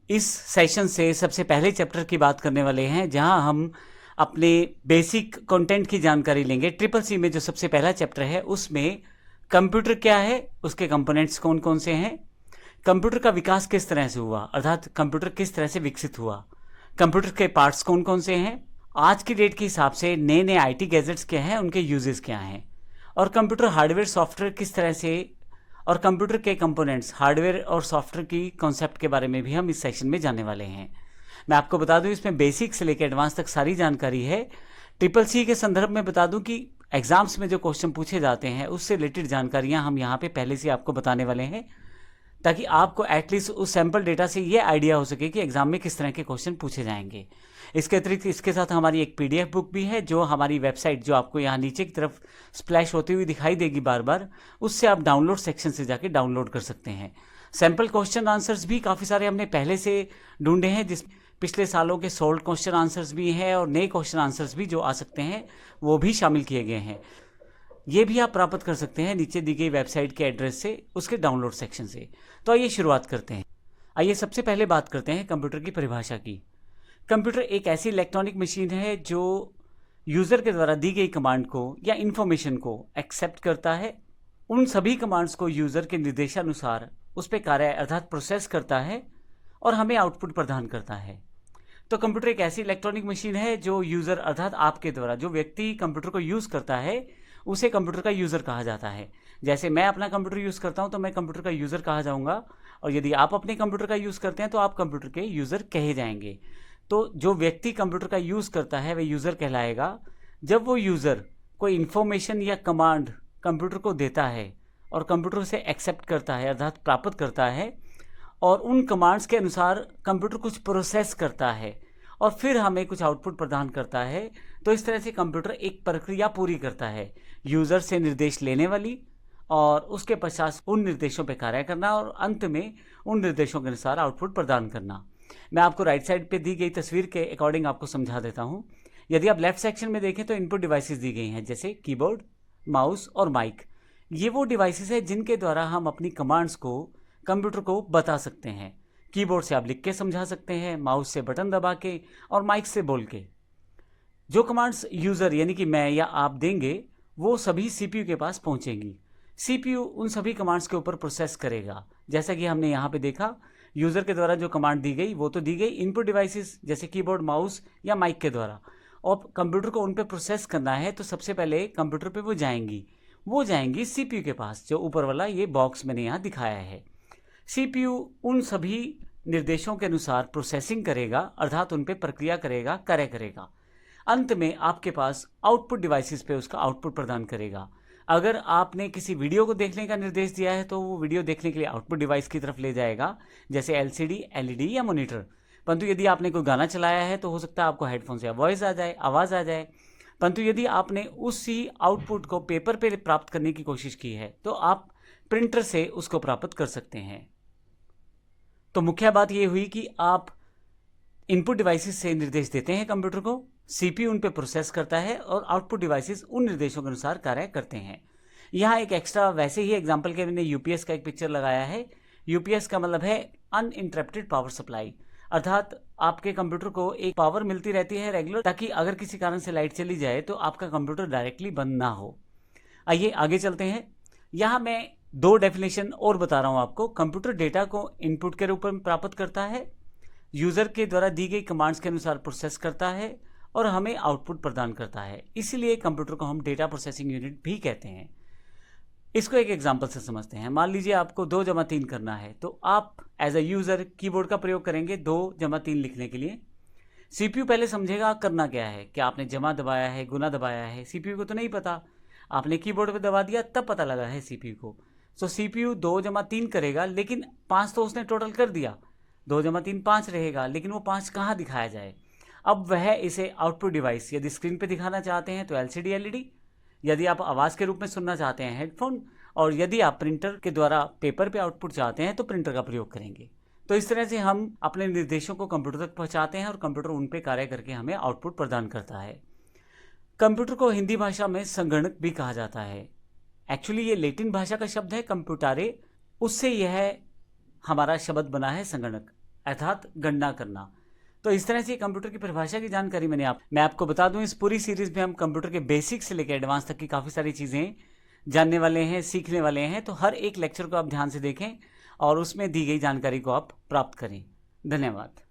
इस सेशन से सबसे पहले चैप्टर की बात करने वाले हैं, जहां हम अपने बेसिक कंटेंट की जानकारी लेंगे। ट्रिपल सी में जो सबसे पहला चैप्टर है उसमें कंप्यूटर क्या है, उसके कंपोनेंट्स कौन कौन से हैं, कंप्यूटर का विकास किस तरह से हुआ, अर्थात कंप्यूटर किस तरह से विकसित हुआ, कंप्यूटर के पार्ट्स कौन कौन से हैं, आज की डेट के हिसाब से नए नए आईटी गैजेट्स क्या हैं, उनके यूजेस क्या हैं, और कंप्यूटर हार्डवेयर सॉफ्टवेयर किस तरह से, और कंप्यूटर के कंपोनेंट्स हार्डवेयर और सॉफ्टवेयर की कॉन्सेप्ट के बारे में भी हम इस सेशन में जानने वाले हैं। मैं आपको बता दूं, इसमें बेसिक से लेकर एडवांस तक सारी जानकारी है। ट्रिपल सी के संदर्भ में बता दूं कि एग्जाम्स में जो क्वेश्चन पूछे जाते हैं उससे रिलेटेड जानकारियां हम यहाँ पे पहले से आपको बताने वाले हैं, ताकि आपको एटलीस्ट उस सैम्पल डेटा से ये आइडिया हो सके कि एग्जाम में किस तरह के क्वेश्चन पूछे जाएंगे। इसके अतिरिक्त इसके साथ हमारी एक पीडीएफ बुक भी है, जो हमारी वेबसाइट, जो आपको यहाँ नीचे की तरफ स्प्लैश होती हुई दिखाई देगी बार बार, उससे आप डाउनलोड सेक्शन से जाके डाउनलोड कर सकते हैं। सैम्पल क्वेश्चन आंसर्स भी काफ़ी सारे हमने पहले से ढूंढे हैं, जिस पिछले सालों के सोल्व क्वेश्चन आंसर्स भी हैं और नए क्वेश्चन आंसर्स भी जो आ सकते हैं वो भी शामिल किए गए हैं। ये भी आप प्राप्त कर सकते हैं नीचे दी गई वेबसाइट के एड्रेस से, उसके डाउनलोड सेक्शन से। तो आइए शुरुआत करते हैं। आइए सबसे पहले बात करते हैं कंप्यूटर की परिभाषा की। कंप्यूटर एक ऐसी इलेक्ट्रॉनिक मशीन है जो यूज़र के द्वारा दी गई कमांड को या इन्फॉर्मेशन को एक्सेप्ट करता है, उन सभी कमांड्स को यूज़र के निर्देशानुसार उस पर कार्य अर्थात प्रोसेस करता है और हमें आउटपुट प्रदान करता है। तो कंप्यूटर एक ऐसी इलेक्ट्रॉनिक मशीन है जो यूज़र अर्थात आपके द्वारा, जो व्यक्ति कंप्यूटर को यूज़ करता है उसे कंप्यूटर का यूज़र कहा जाता है। जैसे मैं अपना कंप्यूटर यूज़ करता हूं तो मैं कंप्यूटर का यूज़र कहा जाऊंगा, और यदि आप अपने कंप्यूटर का यूज़ करते हैं तो आप कंप्यूटर के यूज़र कहे जाएंगे। तो जो व्यक्ति कंप्यूटर का यूज़ करता है वह यूज़र कहलाएगा। जब वो यूज़र कोई इन्फॉर्मेशन या कमांड कंप्यूटर को देता है और कंप्यूटर से एक्सेप्ट करता है अर्थात प्राप्त करता है, और उन कमांड्स के अनुसार कंप्यूटर कुछ प्रोसेस करता है और फिर हमें कुछ आउटपुट प्रदान करता है, तो इस तरह से कंप्यूटर एक प्रक्रिया पूरी करता है, यूज़र से निर्देश लेने वाली और उसके पश्चात उन निर्देशों पर कार्य करना और अंत में उन निर्देशों के अनुसार आउटपुट प्रदान करना। मैं आपको राइट साइड पे दी गई तस्वीर के अकॉर्डिंग आपको समझा देता हूँ। यदि आप लेफ्ट सेक्शन में देखें तो इनपुट डिवाइसेस दी गई हैं, जैसे कीबोर्ड, माउस और माइक। ये वो डिवाइसेस हैं जिनके द्वारा हम अपनी कमांड्स को कंप्यूटर को बता सकते हैं। कीबोर्ड से आप लिख के समझा सकते हैं, माउस से बटन दबा के और माइक से बोल के। जो कमांड्स यूज़र यानी कि मैं या आप देंगे वो सभी सीपीयू के पास पहुंचेंगी। सीपीयू उन सभी कमांड्स के ऊपर प्रोसेस करेगा। जैसा कि हमने यहाँ पे देखा, यूज़र के द्वारा जो कमांड दी गई वो तो दी गई इनपुट डिवाइसेस जैसे कीबोर्ड, माउस या माइक के द्वारा, और कंप्यूटर को उन पर प्रोसेस करना है तो सबसे पहले कंप्यूटर पे वो जाएंगी सीपीयू के पास, जो ऊपर वाला ये बॉक्स मैंने यहाँ दिखाया है। सीपीयू उन सभी निर्देशों के अनुसार प्रोसेसिंग करेगा अर्थात उन पर प्रक्रिया करेगा, कार्य करेगा। अंत में आपके पास आउटपुट डिवाइसेस पे उसका आउटपुट प्रदान करेगा। अगर आपने किसी वीडियो को देखने का निर्देश दिया है तो वो वीडियो देखने के लिए आउटपुट डिवाइस की तरफ ले जाएगा, जैसे एलसीडी, एलईडी या मॉनिटर। परंतु यदि आपने कोई गाना चलाया है तो हो सकता है आपको हेडफोन से आवाज़ आ जाए। परंतु यदि आपने उसी आउटपुट को पेपर पे प्राप्त करने की कोशिश की है तो आप प्रिंटर से उसको प्राप्त कर सकते हैं। तो मुख्य बात यह हुई कि आप इनपुट डिवाइसेस से निर्देश देते हैं कंप्यूटर को, सीपीयू उन पे प्रोसेस करता है और आउटपुट डिवाइसेस उन निर्देशों के अनुसार कार्य करते हैं। यहाँ एक एक्स्ट्रा वैसे ही एग्जांपल के मैंने यूपीएस का एक पिक्चर लगाया है। यूपीएस का मतलब है अनइंटरप्टेड पावर सप्लाई, अर्थात आपके कंप्यूटर को एक पावर मिलती रहती है रेगुलर, ताकि अगर किसी कारण से लाइट चली जाए तो आपका कंप्यूटर डायरेक्टली बंद ना हो। आइए आगे चलते हैं। यहाँ मैं दो डेफिनेशन और बता रहा हूँ आपको। कंप्यूटर डेटा को इनपुट के रूप में प्राप्त करता है, यूज़र के द्वारा दी गई कमांड्स के अनुसार प्रोसेस करता है और हमें आउटपुट प्रदान करता है। इसीलिए कंप्यूटर को हम डेटा प्रोसेसिंग यूनिट भी कहते हैं। इसको एक एग्जांपल से समझते हैं। मान लीजिए आपको 2+3 करना है, तो आप एज अ यूज़र कीबोर्ड का प्रयोग करेंगे 2+3 लिखने के लिए। सीपीयू पहले समझेगा करना क्या है, क्या आपने जमा दबाया है, गुना दबाया है। सीपीयू को तो नहीं पता, आपने कीबोर्ड पे दबा दिया तब पता लगा है सीपीयू को। तो सीपीयू 2+3 करेगा, लेकिन 5 तो उसने टोटल कर दिया, 2+3 5 रहेगा, लेकिन वो 5 कहाँ दिखाया जाए। अब वह इसे आउटपुट डिवाइस, यदि स्क्रीन पे दिखाना चाहते हैं तो एलसीडी, एलईडी, यदि आप आवाज़ के रूप में सुनना चाहते हैं हेडफोन, और यदि आप प्रिंटर के द्वारा पेपर पे आउटपुट चाहते हैं तो प्रिंटर का प्रयोग करेंगे। तो इस तरह से हम अपने निर्देशों को कंप्यूटर तक पहुंचाते हैं और कंप्यूटर उन पे कार्य करके हमें आउटपुट प्रदान करता है। कंप्यूटर को हिंदी भाषा में संगणक भी कहा जाता है। एक्चुअली ये लैटिन भाषा का शब्द है कंप्यूटारे, उससे यह हमारा शब्द बना है संगणक। अर्थात गणना करना। तो इस तरह से कंप्यूटर की परिभाषा की जानकारी मैं आपको बता दूं, इस पूरी सीरीज में हम कंप्यूटर के बेसिक से लेकर एडवांस तक की काफ़ी सारी चीज़ें जानने वाले हैं, सीखने वाले हैं। तो हर एक लेक्चर को आप ध्यान से देखें और उसमें दी गई जानकारी को आप प्राप्त करें। धन्यवाद।